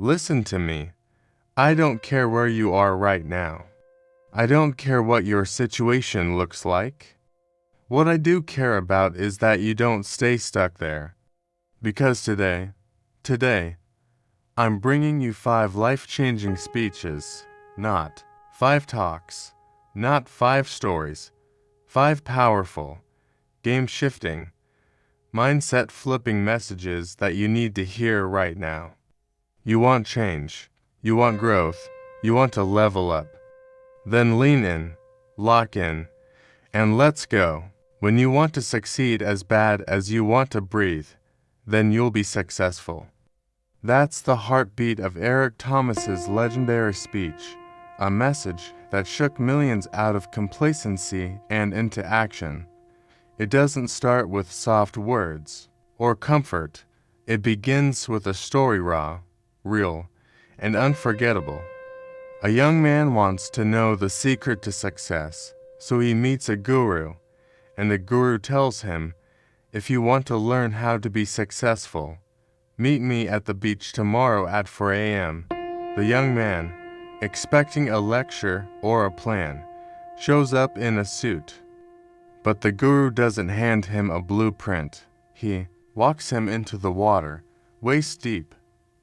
Listen to me. I don't care where you are right now. I don't care what your situation looks like. What I do care about is that you don't stay stuck there. Because today, I'm bringing you 5 life-changing speeches, not 5 talks, not 5 stories, 5 powerful, game-shifting, mindset-flipping messages that you need to hear right now. You want change, you want growth, you want to level up. Then lean in, lock in, and let's go. When you want to succeed as bad as you want to breathe, then you'll be successful. That's the heartbeat of Eric Thomas's legendary speech, a message that shook millions out of complacency and into action. It doesn't start with soft words or comfort. It begins with a story raw, real, and unforgettable. A young man wants to know the secret to success, so he meets a guru, and the guru tells him, "If you want to learn how to be successful, meet me at the beach tomorrow at 4 a.m. The young man, expecting a lecture or a plan, shows up in a suit. But the guru doesn't hand him a blueprint. He walks him into the water, waist deep,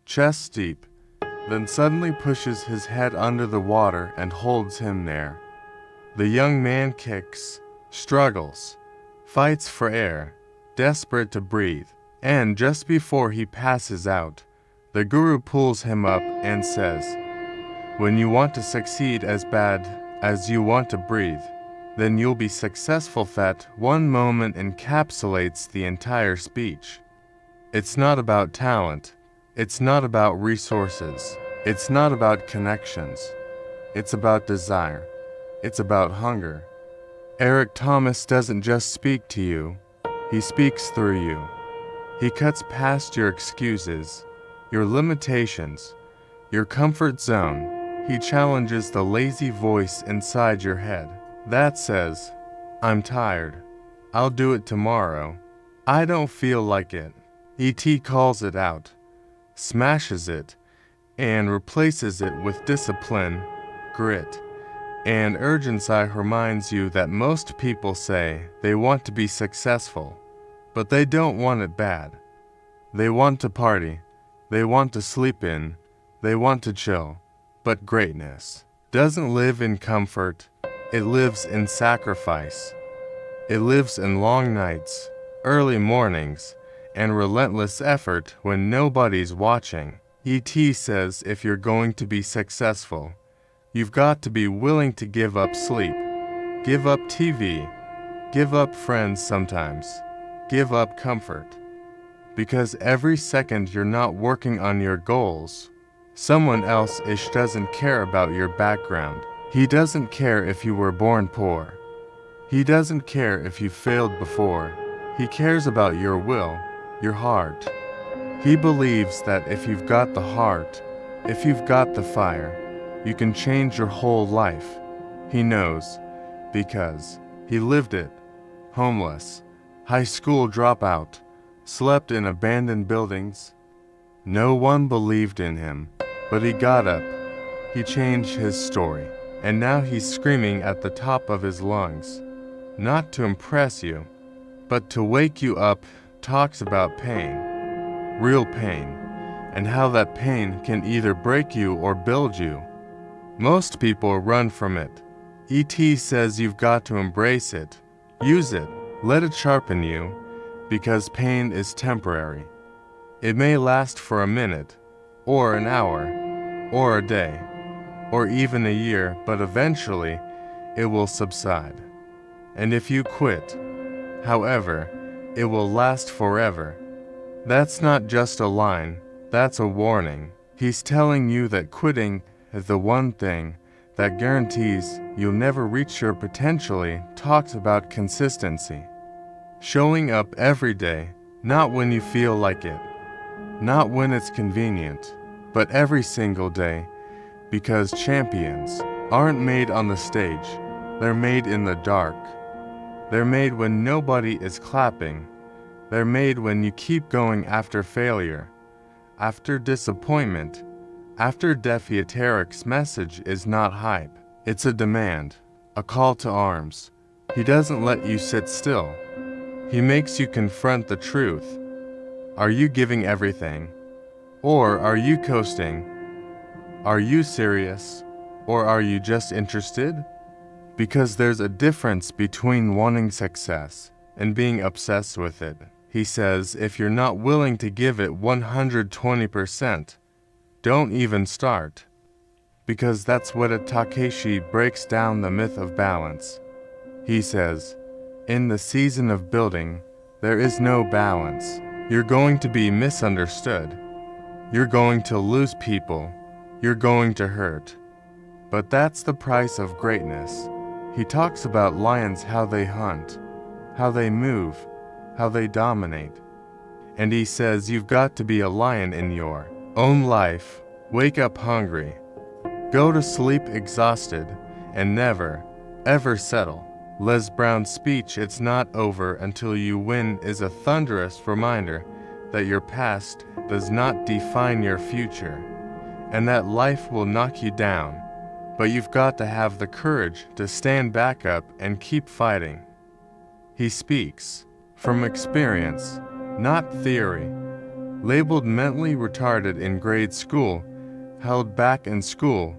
chest deep, then suddenly pushes his head under the water and holds him there. The young man kicks, struggles, fights for air, desperate to breathe, and just before he passes out, the guru pulls him up and says, "When you want to succeed as bad as you want to breathe, then you'll be successful." That one moment encapsulates the entire speech. It's not about talent. It's not about resources. It's not about connections. It's about desire. It's about hunger. Eric Thomas doesn't just speak to you. He speaks through you. He cuts past your excuses, your limitations, your comfort zone. He challenges the lazy voice inside your head that says, "I'm tired. I'll do it tomorrow. I don't feel like it." E.T. calls it out, smashes it, and replaces it with discipline, grit, and urgency. Reminds you that most people say they want to be successful, but they don't want it bad. They want to party, they want to sleep in, they want to chill. But greatness doesn't live in comfort, it lives in sacrifice. It lives in long nights, early mornings, and relentless effort when nobody's watching. E.T. says if you're going to be successful, you've got to be willing to give up sleep, give up TV, give up friends sometimes, give up comfort. Because every second you're not working on your goals, someone else doesn't care about your background. He doesn't care if you were born poor. He doesn't care if you failed before. He cares about your will, your heart. He believes that if you've got the heart, if you've got the fire, you can change your whole life. He knows, because he lived it. Homeless, high school dropout, slept in abandoned buildings. No one believed in him, but he got up. He changed his story, and now he's screaming at the top of his lungs. Not to impress you, but to wake you up. Talks about pain, real pain, and how that pain can either break you or build you. Most people run from it. E.T. says you've got to embrace it, use it, let it sharpen you, because pain is temporary. It may last for a minute, or an hour, or a day, or even a year, but eventually it will subside. And if you quit, however, it will last forever. That's not just a line, that's a warning. He's telling you that quitting is the one thing that guarantees you'll never reach your potential. Talks about consistency. Showing up every day, not when you feel like it, not when it's convenient, but every single day, because champions aren't made on the stage, they're made in the dark. They're made when nobody is clapping. They're made when you keep going after failure, after disappointment, After Defi Eteric's message is not hype, it's a demand, a call to arms. He doesn't let you sit still. He makes you confront the truth. Are you giving everything? Or are you coasting? Are you serious? Or are you just interested? Because there's a difference between wanting success and being obsessed with it. He says if you're not willing to give it 120%, don't even start. Because that's what Takeshi breaks down the myth of balance. He says, in the season of building, there is no balance. You're going to be misunderstood. You're going to lose people. You're going to hurt. But that's the price of greatness. He talks about lions, how they hunt, how they move, how they dominate. And he says you've got to be a lion in your own life. Wake up hungry. Go to sleep exhausted, and never, ever settle. Les Brown's speech, "It's not over until you win," is a thunderous reminder that your past does not define your future, and that life will knock you down, but you've got to have the courage to stand back up and keep fighting. He speaks from experience, not theory. Labeled mentally retarded in grade school, held back in school,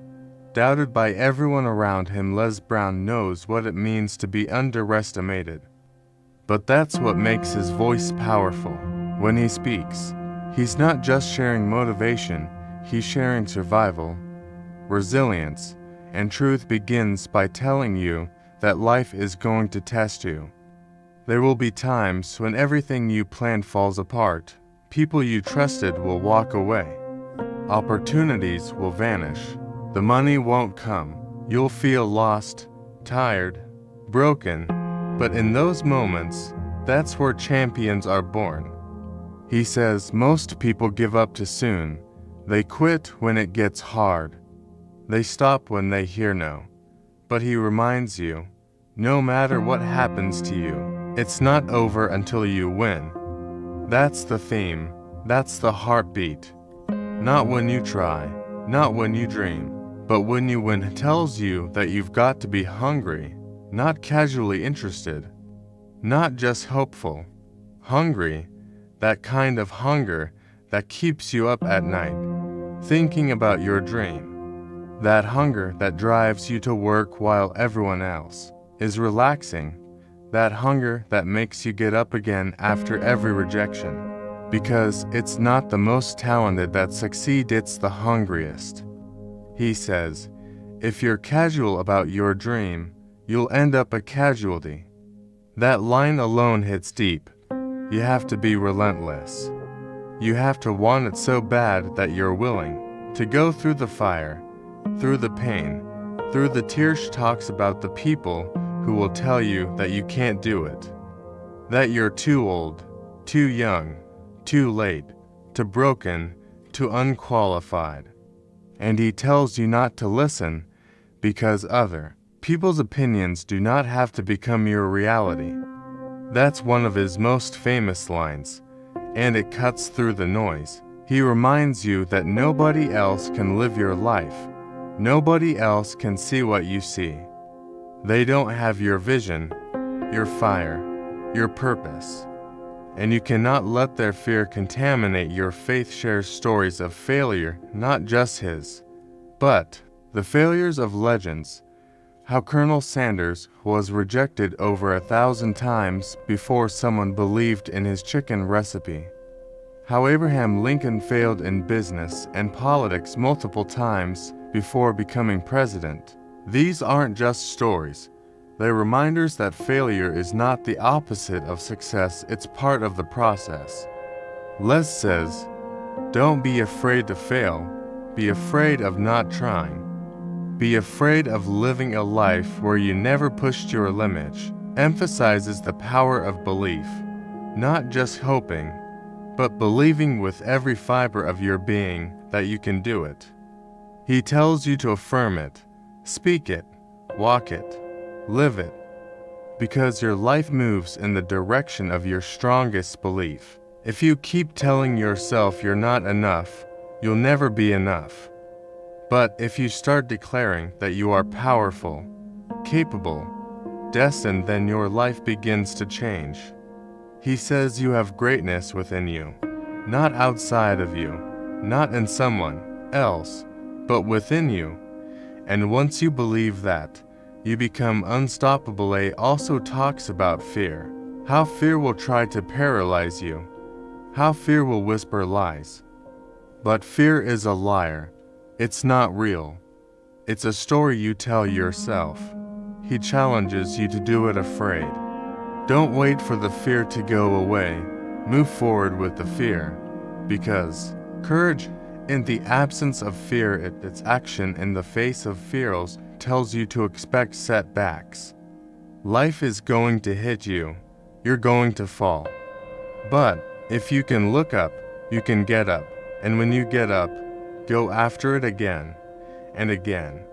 doubted by everyone around him, Les Brown knows what it means to be underestimated. But that's what makes his voice powerful. When he speaks, he's not just sharing motivation, he's sharing survival, resilience, and truth begins by telling you that life is going to test you. There will be times when everything you planned falls apart. People you trusted will walk away. Opportunities will vanish. The money won't come. You'll feel lost, tired, broken. But in those moments, that's where champions are born. He says most people give up too soon. They quit when it gets hard. They stop when they hear no. But he reminds you, no matter what happens to you, it's not over until you win. That's the theme. That's the heartbeat. Not when you try, not when you dream, but when you win. It tells you that you've got to be hungry, not casually interested, not just hopeful. Hungry, that kind of hunger that keeps you up at night, thinking about your dream. That hunger that drives you to work while everyone else is relaxing. That hunger that makes you get up again after every rejection. Because it's not the most talented that succeed, it's the hungriest. He says, if you're casual about your dream, you'll end up a casualty. That line alone hits deep. You have to be relentless. You have to want it so bad that you're willing to go through the fire, through the pain, through the tears. She talks about the people who will tell you that you can't do it, that you're too old, too young, too late, too broken, too unqualified. And he tells you not to listen because other people's opinions do not have to become your reality. That's one of his most famous lines, and it cuts through the noise. He reminds you that nobody else can live your life. Nobody else can see what you see. They don't have your vision, your fire, your purpose. And you cannot let their fear contaminate your faith. Shares stories of failure, not just his, but the failures of legends. How Colonel Sanders was rejected over 1,000 times before someone believed in his chicken recipe. How Abraham Lincoln failed in business and politics multiple times before becoming president. These aren't just stories. They're reminders that failure is not the opposite of success, it's part of the process. Les says, don't be afraid to fail. Be afraid of not trying. Be afraid of living a life where you never pushed your limit. Emphasizes the power of belief, not just hoping, but believing with every fiber of your being that you can do it. He tells you to affirm it, speak it, walk it, live it, because your life moves in the direction of your strongest belief. If you keep telling yourself you're not enough, you'll never be enough. But if you start declaring that you are powerful, capable, destined, then your life begins to change. He says you have greatness within you, not outside of you, not in someone else, but within you. And once you believe that, you become unstoppable. A also talks about fear, how fear will try to paralyze you, how fear will whisper lies. But fear is a liar. It's not real. It's a story you tell yourself. He challenges you to do it afraid. Don't wait for the fear to go away. Move forward with the fear. Because courage, in the absence of fear, its action in the face of fears, tells you to expect setbacks. Life is going to hit you. You're going to fall. But if you can look up, you can get up. And when you get up, go after it again and again.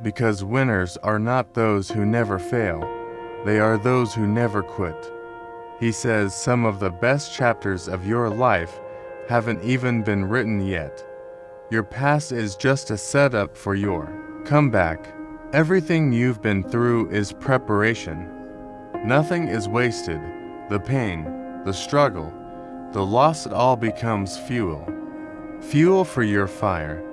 Because winners are not those who never fail. They are those who never quit. He says some of the best chapters of your life haven't even been written yet. Your past is just a setup for your comeback. Everything you've been through is preparation. Nothing is wasted. The pain, the struggle, the loss, it all becomes fuel. Fuel for your fire.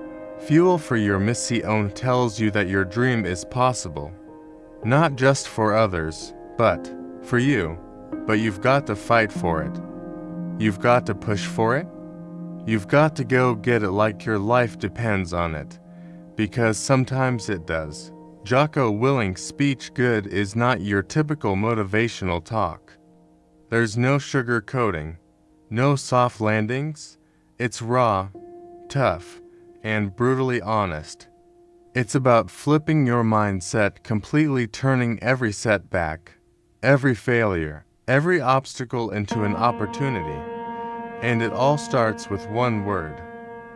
Fuel for your mission. Tells you that your dream is possible. Not just for others, but for you. But you've got to fight for it. You've got to push for it. You've got to go get it like your life depends on it. Because sometimes it does. Jocko Willink's speech good is not your typical motivational talk. There's no sugar coating, no soft landings. It's raw, tough, and brutally honest. It's about flipping your mindset, completely turning every setback, every failure, every obstacle into an opportunity. And it all starts with one word: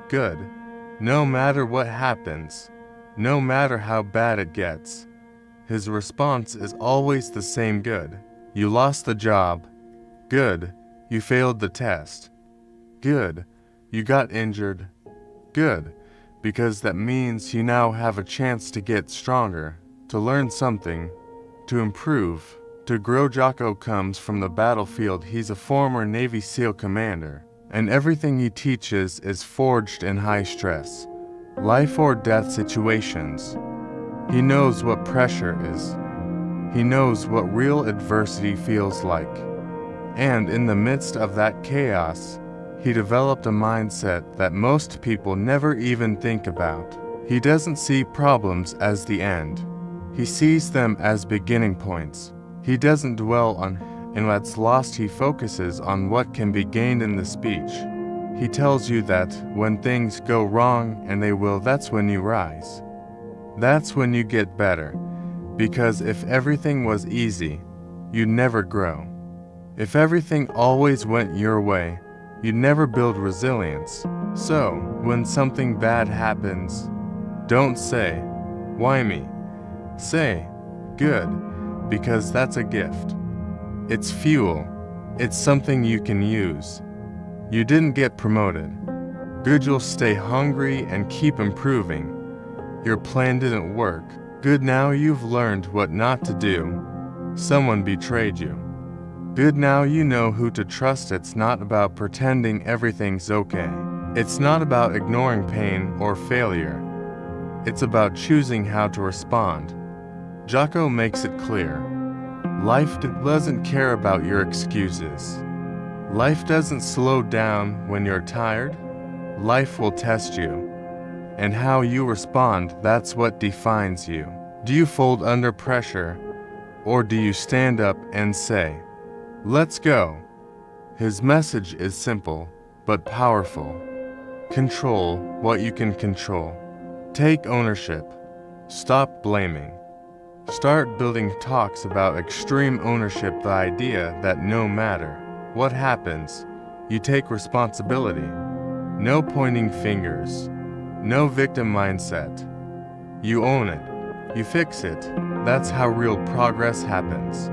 good. No matter what happens, no matter how bad it gets, his response is always the same: good. You lost the job. Good. You failed the test. Good. You got injured. Good. Because that means you now have a chance to get stronger, to learn something, to improve, to grow. Jocko comes from the battlefield. He's a former Navy SEAL commander, and everything he teaches is forged in high stress, life or death situations. He knows what pressure is. He knows what real adversity feels like. And in the midst of that chaos, he developed a mindset that most people never even think about. He doesn't see problems as the end. He sees them as beginning points. He doesn't dwell on what's lost. He focuses on what can be gained in the speech. He tells you that when things go wrong, and they will, that's when you rise. That's when you get better. Because if everything was easy, you'd never grow. If everything always went your way, you'd never build resilience. So, when something bad happens, don't say, "Why me?" Say, "Good," because that's a gift. It's fuel. It's something you can use. You didn't get promoted. Good, you'll stay hungry and keep improving. Your plan didn't work. Good, now you've learned what not to do. Someone betrayed you. Good, now you know who to trust. It's not about pretending everything's okay. It's not about ignoring pain or failure. It's about choosing how to respond. Jocko makes it clear. Life doesn't care about your excuses. Life doesn't slow down when you're tired. Life will test you. And how you respond, that's what defines you. Do you fold under pressure, or do you stand up and say, "Let's go"? His message is simple, but powerful. Control what you can control. Take ownership. Stop blaming. Start building. Talks about extreme ownership, the idea that no matter what happens, you take responsibility. No pointing fingers. No victim mindset. You own it. You fix it. That's how real progress happens.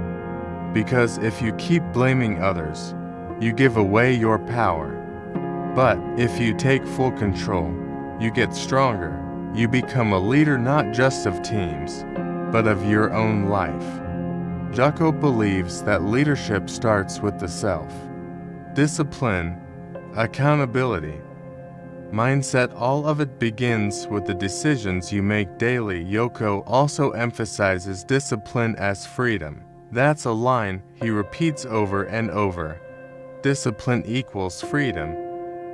Because if you keep blaming others, you give away your power. But if you take full control, you get stronger. you become a leader not just of teams, but of your own life. Jocko believes that leadership starts with the self. Discipline, accountability, mindset, all of it begins with the decisions you make daily. Yoko also emphasizes discipline as freedom. That's a line he repeats over and over. Discipline equals freedom.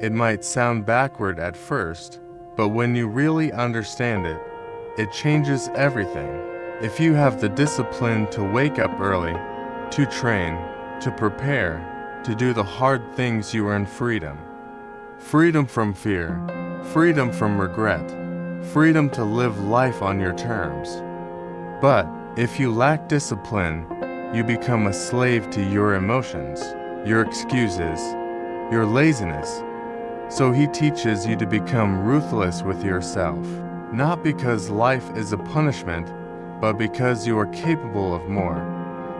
It might sound backward at first, but when you really understand it, it changes everything. If you have the discipline to wake up early, to train, to prepare, to do the hard things, you earn freedom. Freedom from fear, freedom from regret, freedom to live life on your terms. But if you lack discipline, you become a slave to your emotions, your excuses, your laziness. So he teaches you to become ruthless with yourself, not because life is a punishment, but because you are capable of more,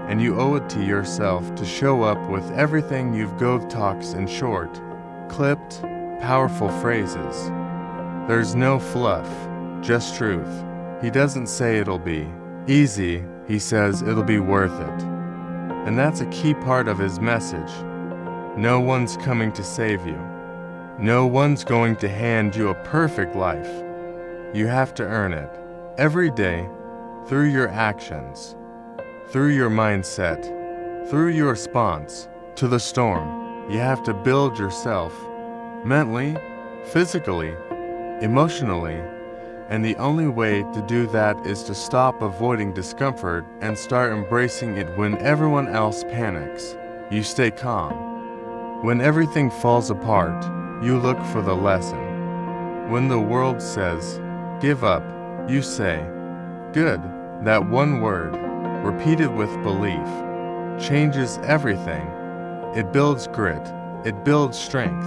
and you owe it to yourself to show up with everything you've got. Talks in short, clipped, powerful phrases. There's no fluff, just truth. He doesn't say it'll be easy, he says it'll be worth it. And that's a key part of his message. No one's coming to save you. No one's going to hand you a perfect life. You have to earn it every day, through your actions, through your mindset, through your response to the storm. You have to build yourself mentally, physically, emotionally, and the only way to do that is to stop avoiding discomfort and start embracing it. When everyone else panics, you stay calm. When everything falls apart, you look for the lesson. When the world says, give up, you say, good. That one word, repeated with belief, changes everything. It builds grit. It builds strength.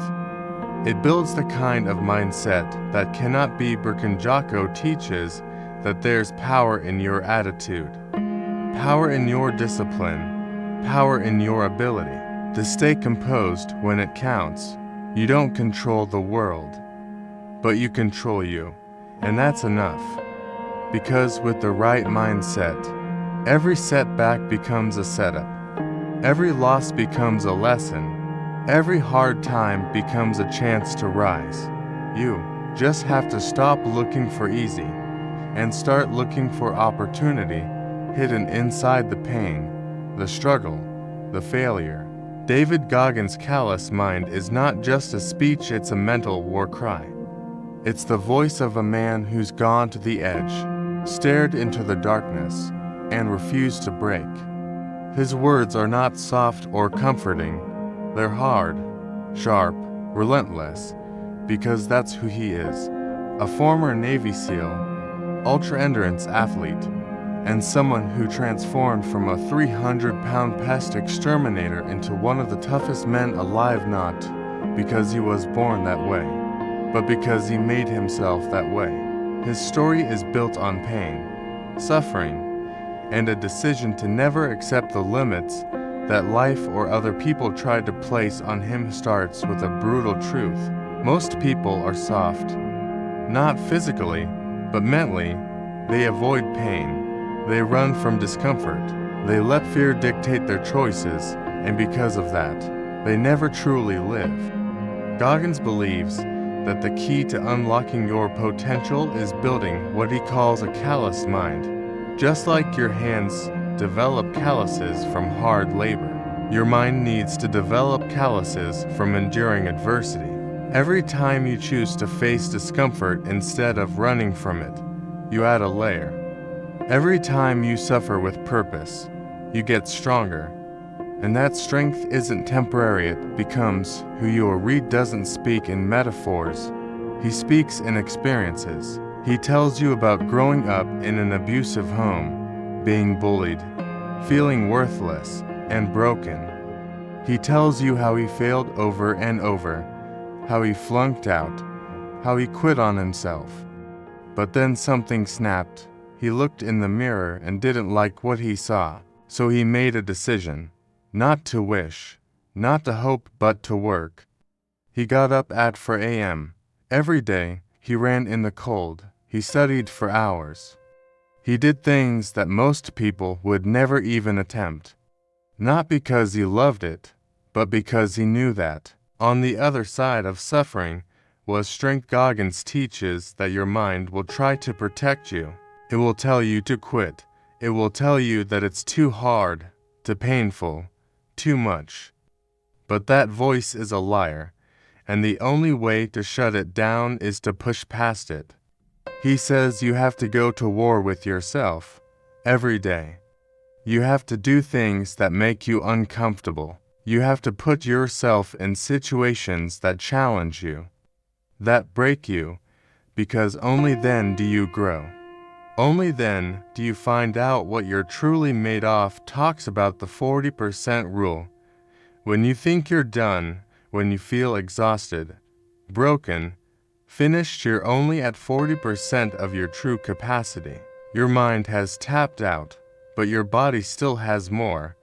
It builds the kind of mindset that cannot be broken. Jocko teaches that there's power in your attitude, power in your discipline, power in your ability to stay composed when it counts. You don't control the world, but you control you, and that's enough. Because with the right mindset, every setback becomes a setup. Every loss becomes a lesson. Every hard time becomes a chance to rise. You just have to stop looking for easy and start looking for opportunity hidden inside the pain, the struggle, the failure. David Goggins' callous mind is not just a speech, it's a mental war cry. It's the voice of a man who's gone to the edge, stared into the darkness, and refused to break. His words are not soft or comforting. They're hard, sharp, relentless, because that's who he is. A former Navy SEAL, ultra-endurance athlete, and someone who transformed from a 300-pound pest exterminator into one of the toughest men alive, not because he was born that way, but because he made himself that way. His story is built on pain, suffering, and a decision to never accept the limits that life or other people tried to place on him. Starts with a brutal truth. Most people are soft, not physically, but mentally. They avoid pain. They run from discomfort. They let fear dictate their choices, and because of that, they never truly live. Goggins believes that the key to unlocking your potential is building what he calls a callous mind. Just like your hands develop calluses from hard labor, your mind needs to develop calluses from enduring adversity. Every time you choose to face discomfort instead of running from it, you add a layer. Every time you suffer with purpose, you get stronger. And that strength isn't temporary, it becomes who you are. Reed doesn't speak in metaphors, he speaks in experiences. He tells you about growing up in an abusive home, being bullied, feeling worthless and broken. He tells you how he failed over and over, how he flunked out, how he quit on himself. But then something snapped. He looked in the mirror and didn't like what he saw, so he made a decision. Not to wish, not to hope, but to work. He got up at 4 a.m. every day. He ran in the cold. He studied for hours. He did things that most people would never even attempt. Not because he loved it, but because he knew that. On the other side of suffering was strength. Goggins teaches that your mind will try to protect you. It will tell you to quit. It will tell you that it's too hard, too painful, too much. But that voice is a liar, and the only way to shut it down is to push past it. He says you have to go to war with yourself every day. You have to do things that make you uncomfortable. You have to put yourself in situations that challenge you, that break you, because only then do you grow. Only then do you find out what you're truly made of. Talks about the 40% rule. When you think you're done, when you feel exhausted, broken, finished, you're only at 40% of your true capacity. Your mind has tapped out, but your body still has more.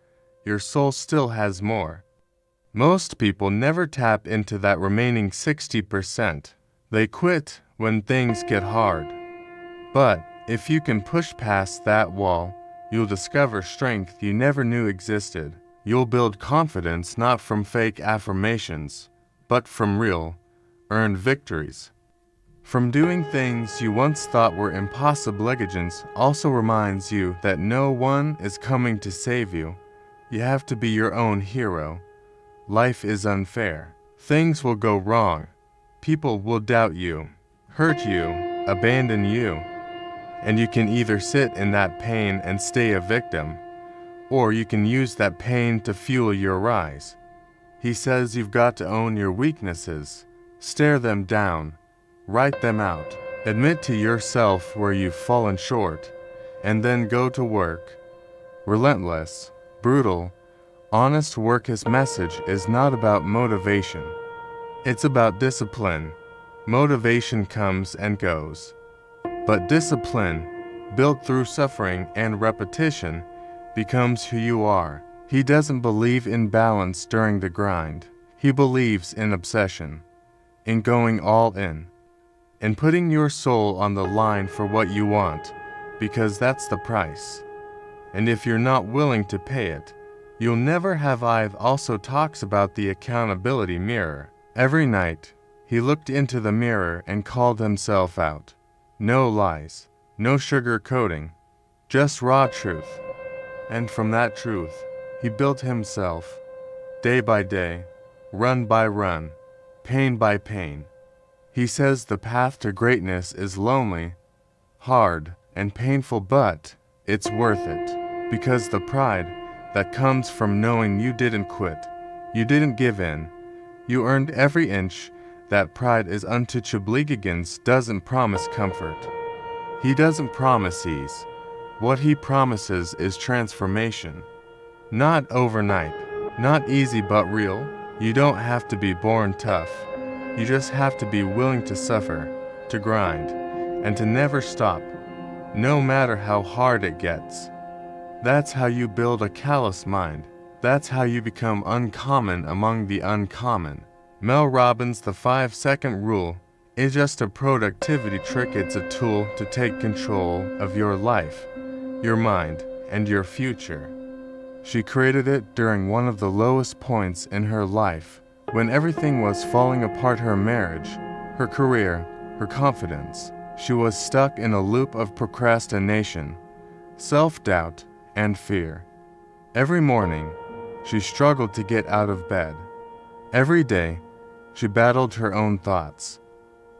Your soul still has more. Most people never tap into that remaining 60%. They quit when things get hard. But if you can push past that wall, you'll discover strength you never knew existed. You'll build confidence not from fake affirmations, but from real, earned victories. From doing things you once thought were impossible. Goggins also reminds you that no one is coming to save you. You have to be your own hero. Life is unfair. Things will go wrong. People will doubt you, hurt you, abandon you. And you can either sit in that pain and stay a victim, or you can use that pain to fuel your rise. He says you've got to own your weaknesses, stare them down, write them out, admit to yourself where you've fallen short, and then go to work. Relentless, brutal, honest work. His message is not about motivation. It's about discipline. Motivation comes and goes. But discipline, built through suffering and repetition, becomes who you are. He doesn't believe in balance during the grind. He believes in obsession, in going all in putting your soul on the line for what you want, because that's the price. And if you're not willing to pay it, you'll never have. I've also talks about the accountability mirror. Every night, he looked into the mirror and called himself out. No lies, no sugarcoating, just raw truth. And from that truth, he built himself, day by day, run by run, pain by pain. He says the path to greatness is lonely, hard, and painful, but it's worth it, because the pride that comes from knowing you didn't quit, you didn't give in, you earned every inch. That pride is untouchable. Goggins doesn't promise comfort. He doesn't promise ease. What he promises is transformation. Not overnight, not easy but real. You don't have to be born tough. You just have to be willing to suffer, to grind, and to never stop, no matter how hard it gets. That's how you build a callous mind. That's how you become uncommon among the uncommon. Mel Robbins, the 5-second rule, is just a productivity trick. It's a tool to take control of your life, your mind, and your future. She created it during one of the lowest points in her life, when everything was falling apart: her marriage, her career, her confidence. She was stuck in a loop of procrastination, self-doubt, and fear. Every morning, she struggled to get out of bed. Every day, she battled her own thoughts.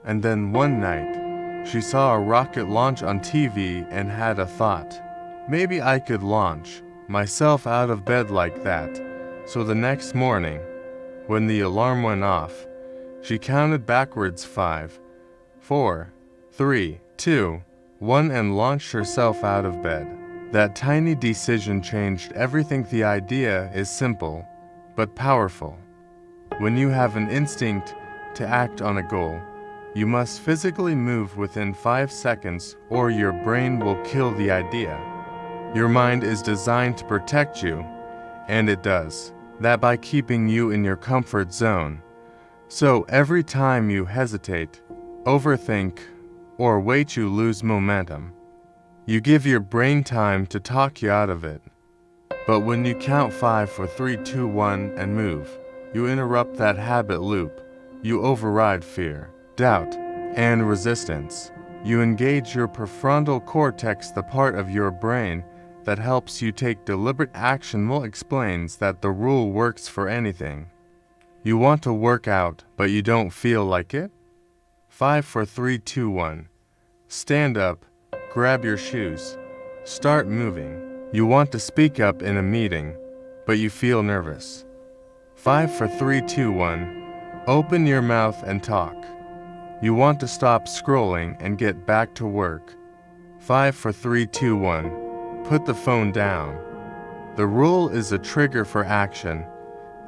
And then one night, she saw a rocket launch on TV and had a thought. Maybe I could launch myself out of bed like that. So the next morning, when the alarm went off, she counted backwards 5, 4, 3, 2, 1 and launched herself out of bed. That tiny decision changed everything. The idea is simple, but powerful. When you have an instinct to act on a goal, you must physically move within 5 seconds or your brain will kill the idea. Your mind is designed to protect you, and it does that by keeping you in your comfort zone. So every time you hesitate, overthink, or wait you lose momentum. You give your brain time to talk you out of it. But when you count 5, 4, 3, 2, 1 and move, you interrupt that habit loop. You override fear, doubt, and resistance. You engage your prefrontal cortex, the part of your brain that helps you take deliberate action. Mel explains that the rule works for anything. You want to work out, but you don't feel like it? 5, 4, 3, 2, 1. Stand up, grab your shoes, start moving. You want to speak up in a meeting, but you feel nervous. 5, 4, 3, 2, 1. Open your mouth and talk. You want to stop scrolling and get back to work. 5, 4, 3, 2, 1. Put the phone down. The rule is a trigger for action.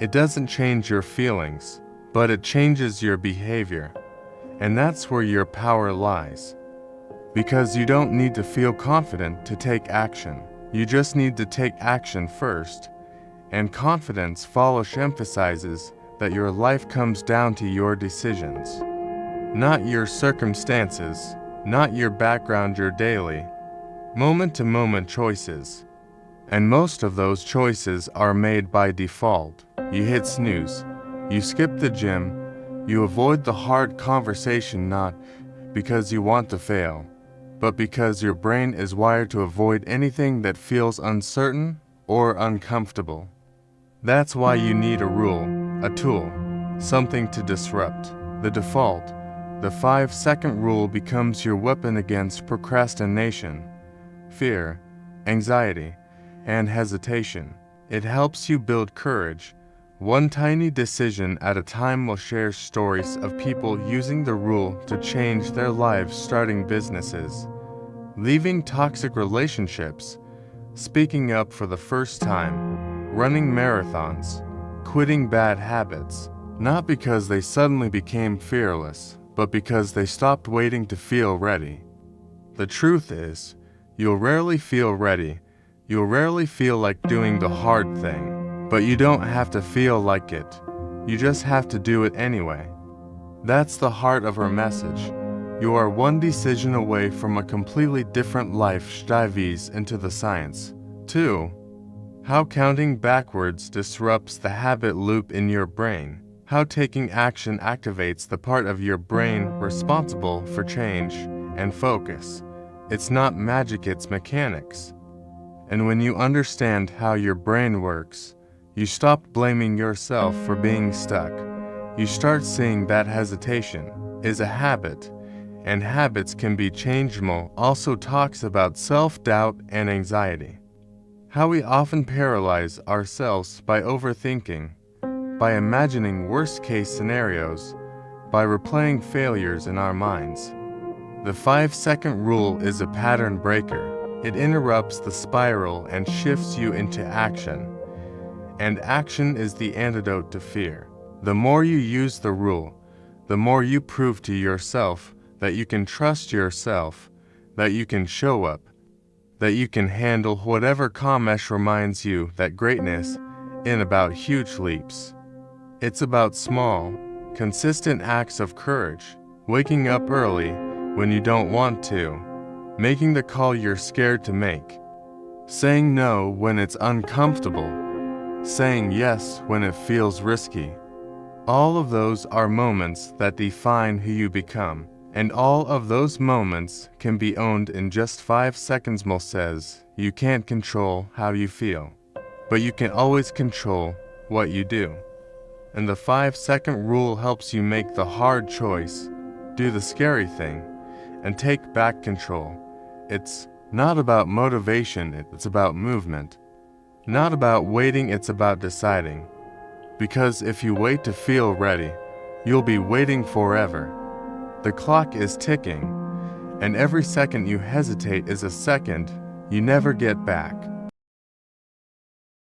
It doesn't change your feelings, but it changes your behavior. And that's where your power lies. Because you don't need to feel confident to take action. You just need to take action first. And confidence follows emphasizes that your life comes down to your decisions. Not your circumstances, not your background, your daily, moment-to-moment choices. And most of those choices are made by default. You hit snooze, you skip the gym, you avoid the hard conversation not because you want to fail, but because your brain is wired to avoid anything that feels uncertain or uncomfortable. That's why you need a rule, a tool, something to disrupt. The default, the 5-second rule becomes your weapon against procrastination, fear, anxiety, and hesitation. It helps you build courage. One tiny decision at a time. Will share stories of people using the rule to change their lives, starting businesses, leaving toxic relationships, speaking up for the first time, running marathons, quitting bad habits, not because they suddenly became fearless, but because they stopped waiting to feel ready. The truth is, you'll rarely feel ready. You'll rarely feel like doing the hard thing, but you don't have to feel like it. You just have to do it anyway. That's the heart of her message. You are one decision away from a completely different life. Dives into the science. 2. How counting backwards disrupts the habit loop in your brain. How taking action activates the part of your brain responsible for change and focus. It's not magic, it's mechanics. And when you understand how your brain works, you stop blaming yourself for being stuck. You start seeing that hesitation is a habit, and habits can be changeable. Also talks about self-doubt and anxiety. How we often paralyze ourselves by overthinking, by imagining worst-case scenarios, by replaying failures in our minds. The 5-second rule is a pattern breaker. It interrupts the spiral and shifts you into action. And action is the antidote to fear. The more you use the rule, the more you prove to yourself that you can trust yourself, that you can show up, that you can handle whatever. Kamesh reminds you that greatness isn't about huge leaps. It's about small, consistent acts of courage. Waking up early when you don't want to, making the call you're scared to make, saying no when it's uncomfortable, saying yes when it feels risky. All of those are moments that define who you become, and all of those moments can be owned in just 5 seconds. Mel says, you can't control how you feel, but you can always control what you do. And the 5-second rule helps you make the hard choice, do the scary thing, and take back control. It's not about motivation, it's about movement. Not about waiting, it's about deciding. Because if you wait to feel ready, you'll be waiting forever. The clock is ticking, and every second you hesitate is a second you never get back.